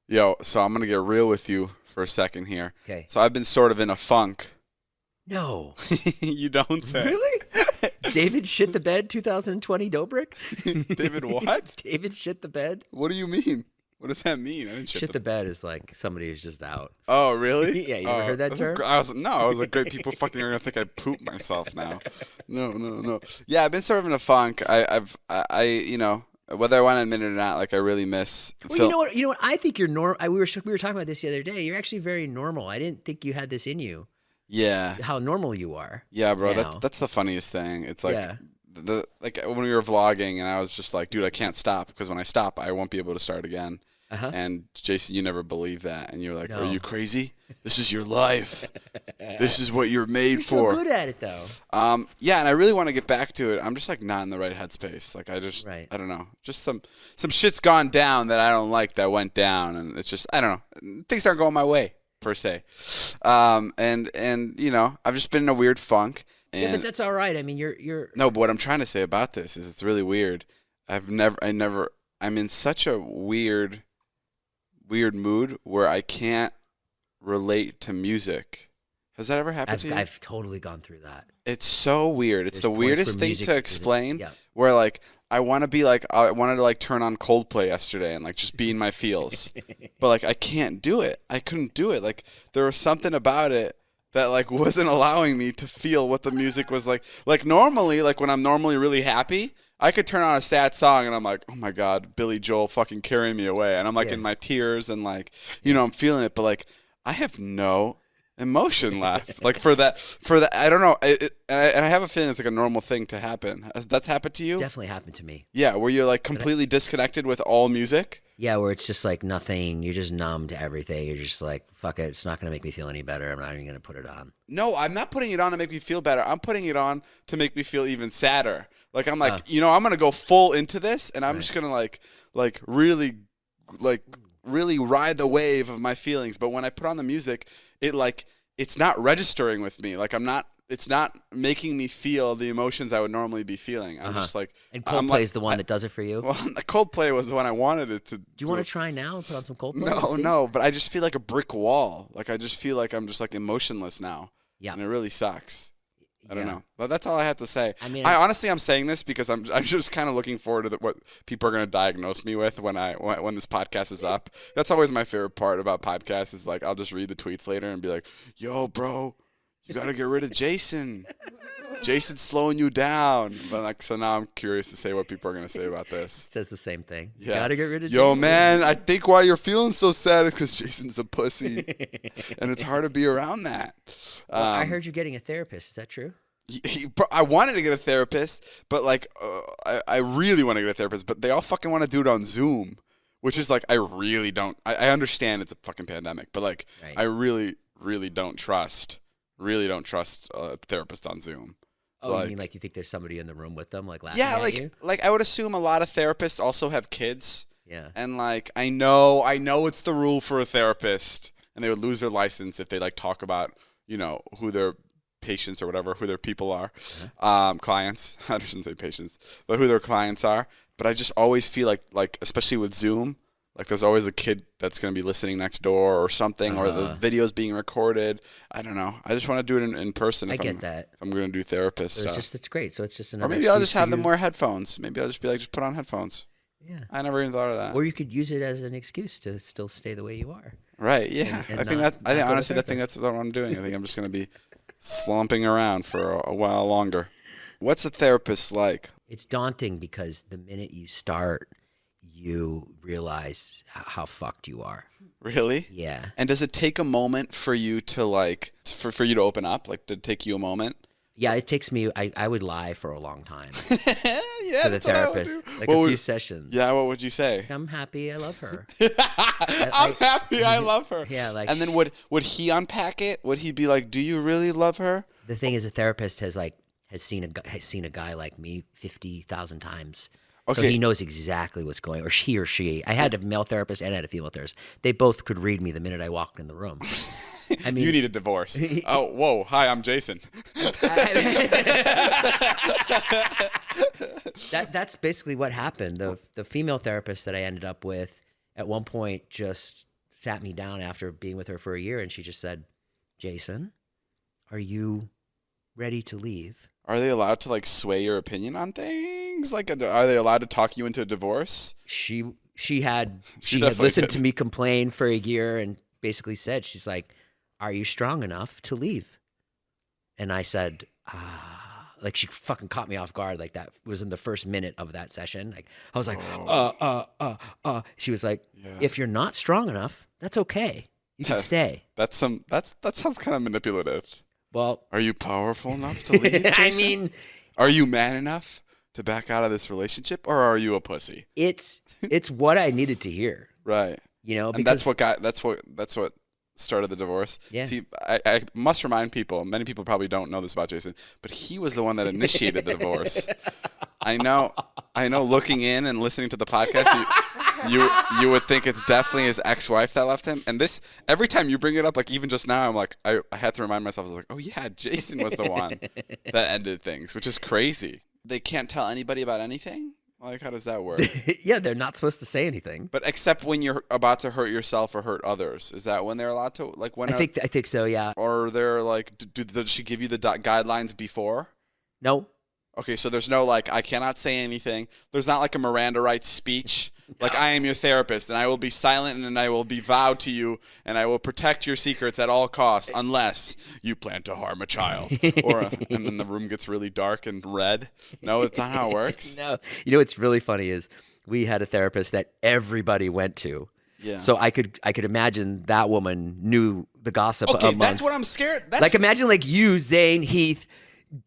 Yo, so I'm gonna get real with you for a second here. Okay. So I've been sort of in a funk. No. You don't say. Really? David shit the bed 2020 Dobrik? David what? David shit the bed? What do you mean? What does that mean? I didn't Shit the bed is like somebody who's just out. Oh, really? Yeah, you ever heard that that's term? I was like, great people fucking are gonna think I pooped myself now. No. Yeah, I've been sort of in a funk. You know, whether I want to admit it or not, like I really miss. Well, you know what? You know what? I think you're normal. We were talking about this the other day. You're actually very normal. I didn't think you had this in you. Yeah. How normal you are. Yeah, bro. Now. That's the funniest thing. It's like Yeah. like when we were vlogging, and I was just like, dude, I can't stop because when I stop, I won't be able to start again. Uh-huh. And Jason, you never believed that, and you're like, No. "Are you crazy? This is your life. This is what you're made You're for." so good at it, though. Yeah, and I really want to get back to it. I'm just like not in the right headspace. Like Right. I don't know. Just some shit's gone down that I don't like that went down, and it's just I don't know. Things aren't going my way per se. And you know, I've just been in a weird funk. And Yeah, but that's all right. I mean, you're. no, but what I'm trying to say about this is it's really weird. I'm in such a weird mood where I can't relate to music. Has that ever happened to you? I've totally gone through that. It's so weird. It's There's the points weirdest where thing music to is- explain. yeah. Where like I wanted to like turn on Coldplay yesterday and like just be in my feels, but like I can't do it. I couldn't do it. Like there was something about it that like wasn't allowing me to feel what the music was like. Like normally, like when I'm normally really happy, I could turn on a sad song and I'm like, oh my God, Billy Joel fucking carrying me away. And I'm like Yeah. in my tears and like, you know, I'm feeling it. But like, I have no emotion left. Like for that, I don't know. And I have a feeling it's like a normal thing to happen. That's happened to you? Definitely happened to me. Yeah, where you're like completely disconnected with all music. Yeah, where it's just like nothing. You're just numb to everything. You're just like, fuck it. It's not going to make me feel any better. I'm not even going to put it on. No, I'm not putting it on to make me feel better. I'm putting it on to make me feel even sadder. Like I'm like, you know, I'm gonna go full into this, and I'm just gonna like really ride the wave of my feelings. But when I put on the music, it's not registering with me. Like it's not making me feel the emotions I would normally be feeling. I'm just like, And I'm Coldplay like, is the one that does it for you. well, Coldplay was the one I wanted it to. Do you want to try now and put on some Coldplay? and No, see? no, but I just feel like a brick wall. Like I just feel like I'm just like emotionless now. Yeah. And it really sucks. I don't Yeah. know. But that's all I have to say. I mean, I honestly, I'm saying this because I'm just kind of looking forward to what people are going to diagnose me with when this podcast is up. That's always my favorite part about podcasts is like I'll just read the tweets later and be like, "Yo, bro, you got to get rid of Jason. Jason's slowing you down." But like, so now I'm curious to say what people are going to say about this. It says the same thing. You Yeah. gotta get rid of Yo, Jason. man, I think why you're feeling so sad is because Jason's a pussy, and it's hard to be around that. Well, I heard you're getting a therapist. Is that true? I wanted to get a therapist, but like I really want to get a therapist, but they all fucking want to do it on Zoom, which is like I really don't. I understand it's a fucking pandemic, but like Right. I really don't trust a therapist on Zoom. Oh, you mean like you think there's somebody in the room with them, like laughing Yeah, at you? like I would assume a lot of therapists also have kids. Yeah. And like I know it's the rule for a therapist, and they would lose their license if they like talk about, you know, who their patients or whatever, who their people are, clients. I shouldn't say patients, but who their clients are. But I just always feel like especially with Zoom, like there's always a kid that's gonna be listening next door or something, or the video's being recorded. I don't know. I just want to do it in person. I get that. If I'm gonna do therapist So stuff. it's great. So it's just Or another. maybe I'll excuse just for have them you- wear headphones. Maybe I'll just be like, just put on headphones. Yeah. I never even thought of that. Or you could use it as an excuse to still stay the way you are. Right? Yeah. and I think not- I not go to honestly think that's what I'm doing. I think I'm just gonna be slumping around for a while longer. What's a therapist like? It's daunting because the minute you start, you realize how fucked you are. Really? Yeah. And does it take a moment for you to like for you to open up? Like, did it take you a moment? Yeah, it takes me. I would lie for a long time Yeah, to the that's what I would therapist, do. like What a would- few sessions. Yeah, what would you say? I'm happy. I love her. I'm happy. I love her. Yeah, like- And then would he unpack it? Would he be like, "Do you really love her?" The thing is, a therapist has seen a guy like me 50,000 times. So Okay. he knows exactly what's going, or he or she. I had a male therapist and I had a female therapist. They both could read me the minute I walked in the room. I mean, You need a divorce. Oh, whoa. Hi, I'm Jason. that's basically what happened. The female therapist that I ended up with at one point just sat me down after being with her for a year, and she just said, Jason, are you ready to leave? Are they allowed to like sway your opinion on things? Like, are they allowed to talk you into a divorce? She had definitely listened did. to me complain for a year and basically said, she's like, are you strong enough to leave? And I said, like she fucking caught me off guard. Like that was in the first minute of that session. Like I was like, She was like, if you're not strong enough, that's okay. You can stay. That sounds kind of manipulative. Well, are you powerful enough to leave, Jason? I mean, are you man enough to back out of this relationship, or are you a pussy? It's what I needed to hear. Right. You know, and that's what started the divorce. Yeah. See, I must remind people, many people probably don't know this about Jason, but he was the one that initiated the divorce. I know looking in and listening to the podcast, you would think it's definitely his ex-wife that left him. And this, every time you bring it up, like even just now, I'm like, I had to remind myself, I was like, oh yeah, Jason was the one that ended things, which is crazy. They can't tell anybody about anything? Like, how does that work? Yeah, they're not supposed to say anything. But except when you're about to hurt yourself or hurt others, is that when they're allowed to? Like when? I think so. Yeah. Or they're like, did she give you the guidelines before? No. Okay, so there's no like, I cannot say anything. There's not like a Miranda rights speech. No. Like, I am your therapist, and I will be silent, and I will be vowed to you, and I will protect your secrets at all costs, unless you plan to harm a child. And then the room gets really dark and red. No, it's not how it works. No. You know what's really funny is we had a therapist that everybody went to. Yeah. So I could imagine that woman knew the gossip. Okay, amongst, that's what I'm scared. Like imagine like you, Zane, Heath,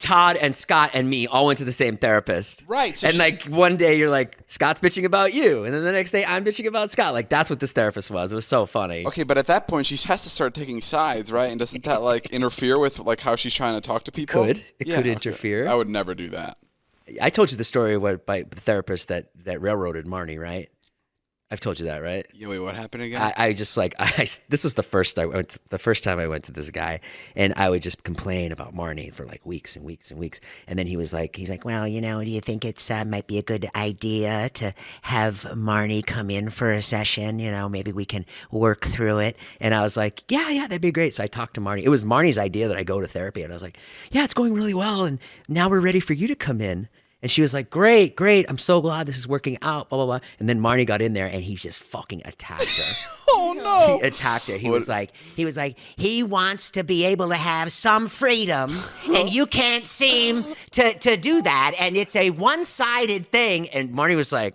Todd and Scott and me all went to the same therapist. Right. So and like one day you're like, Scott's bitching about you. And then the next day I'm bitching about Scott. Like that's what this therapist was. It was so funny. Okay, but at that point she has to start taking sides, right? And doesn't that like interfere with like how she's trying to talk to people? It could interfere. I would never do that. I told you the story by the therapist that railroaded Marnie, right? I've told you that, right? Yeah, wait, what happened again? I just like this was the first time I went to this guy, and I would just complain about Marnie for like weeks and weeks and weeks, and then he's like, well, you know, do you think it's might be a good idea to have Marnie come in for a session? You know, maybe we can work through it. And I was like, yeah, that'd be great. So I talked to Marnie. It was Marnie's idea that I go to therapy, and I was like, yeah, it's going really well, and now we're ready for you to come in. And she was like, great. I'm so glad this is working out, blah, blah, blah. And then Marnie got in there and he just fucking attacked her. Oh, no. He attacked her. He was like, he wants to be able to have some freedom and you can't seem to do that. And it's a one-sided thing. And Marnie was like,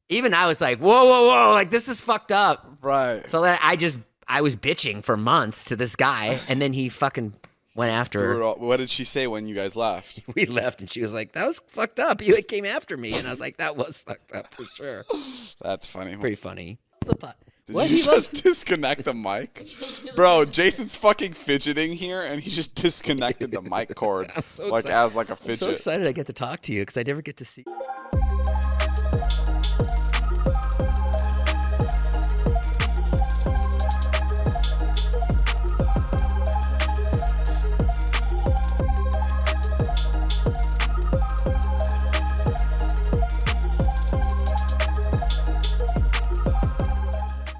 even I was like, whoa. Like, this is fucked up. Right. So that I was bitching for months to this guy. And then he fucking went after her. What did she say when you guys left? We left, and she was like, that was fucked up. He like came after me, and I was like, that was fucked up for sure. That's funny. Pretty funny. Did you just disconnect the mic? Bro, Jason's fucking fidgeting here, and he just disconnected the mic cord. I'm so like excited. as like a fidget. I'm so excited I get to talk to you, because I never get to see you.